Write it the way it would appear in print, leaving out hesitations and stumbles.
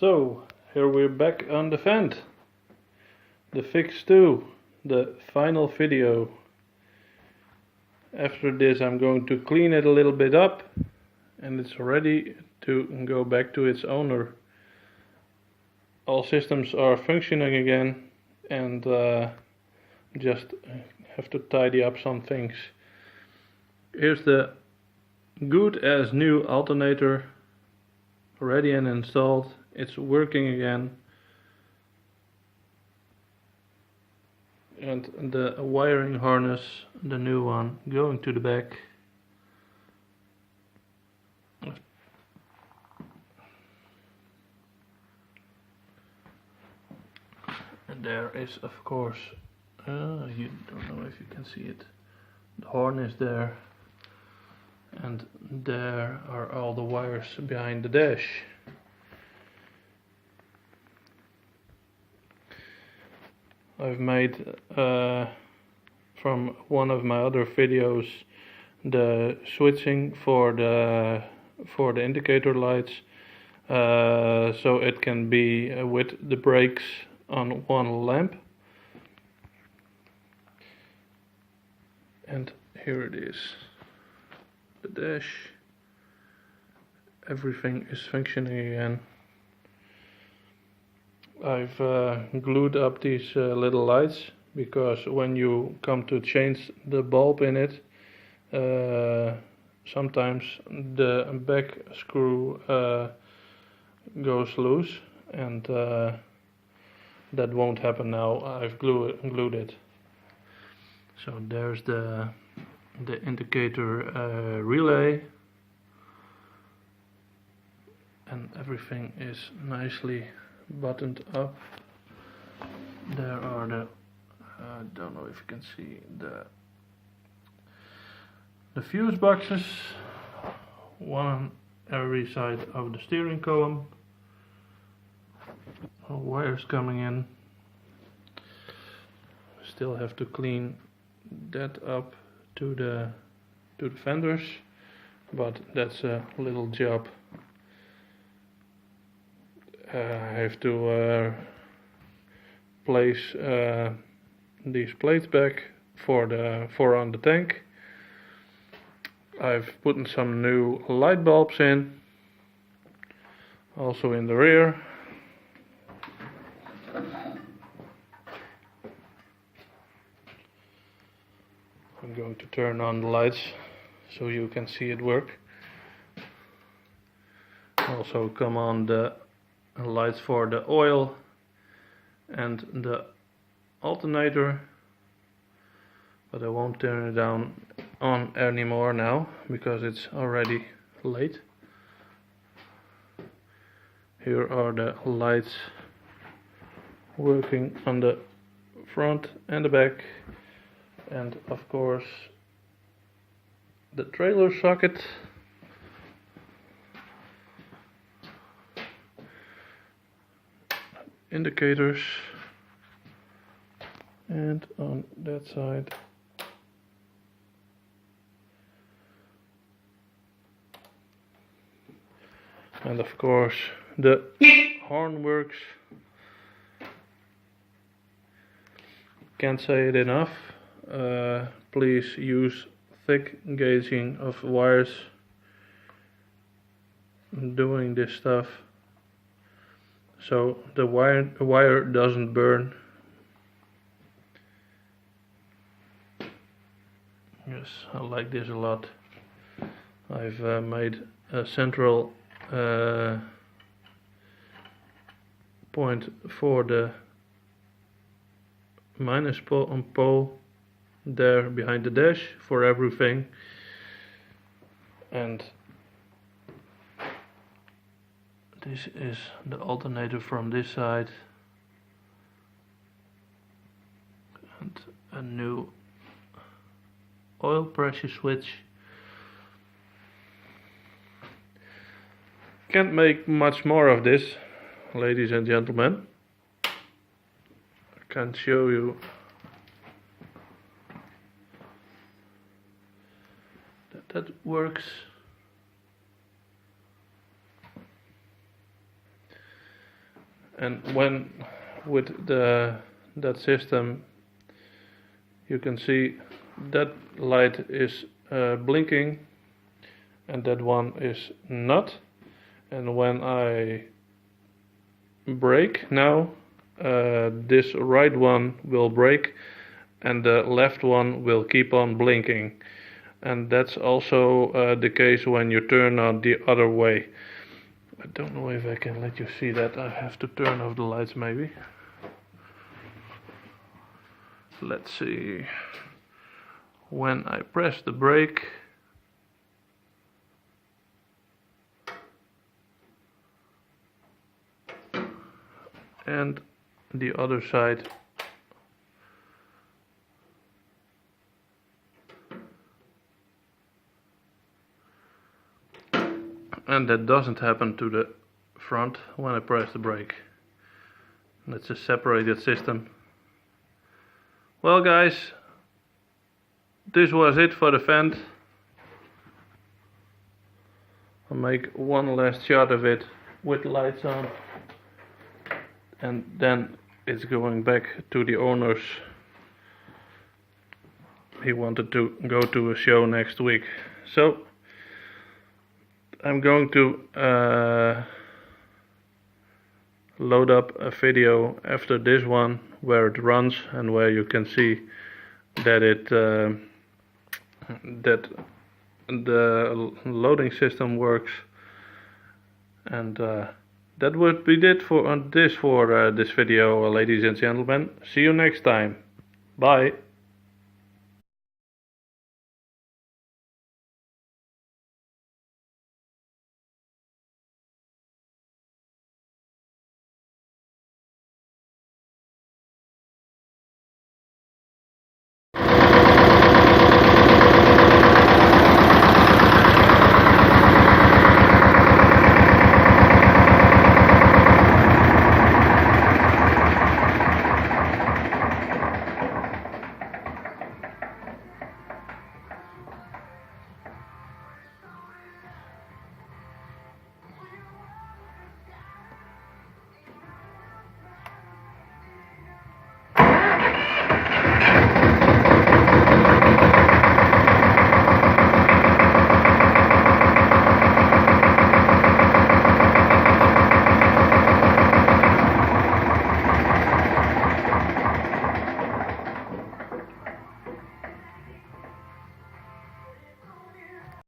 So, here we're back on the Fendt, the fix2, the final video. After this I'm going to clean it a little bit up and it's ready to go back to its owner. All systems are functioning again and just have to tidy up some things. Here's the good as new alternator, ready and installed. It's working again, and the wiring harness, the new one, going to the back. And there is, of course, you don't know if you can see it, the horn is there, and there are all the wires behind the dash. I've made from one of my other videos the switching for the indicator lights, so it can be with the brakes on one lamp. And here it is, the dash. Everything is functioning again. I've glued up these little lights because when you come to change the bulb in it, sometimes the back screw goes loose, and that won't happen now. I've glued it. So there's the indicator relay, and everything is nicely buttoned up. There are the I don't know if you can see the fuse boxes, one on every side of the steering column. Wires coming in. Still have to clean that up to the fenders, but that's a little job. I have to place these plates back for on the tank. I've put some new light bulbs in, also in the rear. I'm going to turn on the lights so you can see it work. Also come on the lights for the oil and the alternator, but I won't turn it on anymore now because it's already late. Here are the lights working on the front and the back, and of course the trailer socket. Indicators, and on that side and of course the horn works. Can't say it enough, please use thick gauging of wires doing this stuff, so the wire doesn't burn. Yes, I like this a lot. I've made a central point for the minus pole there behind the dash for everything, and this is the alternator from this side, and a new oil pressure switch. Can't make much more of this, ladies and gentlemen. I can't show you that works. And when with that system, you can see that light is blinking and that one is not. And when I brake now, this right one will brake and the left one will keep on blinking. And that's also the case when you turn on the other way. I don't know if I can let you see that. I have to turn off the lights maybe. Let's see. When I press the brake, and the other side, and that doesn't happen to the front when I press the brake. That's a separated system. Well guys, this was it for the Fendt. I'll make one last shot of it with lights on, and then it's going back to the owners. He wanted to go to a show next week, so I'm going to load up a video after this one where it runs and where you can see that it that the loading system works. And that would be it for this video, ladies and gentlemen. See you next time. Bye.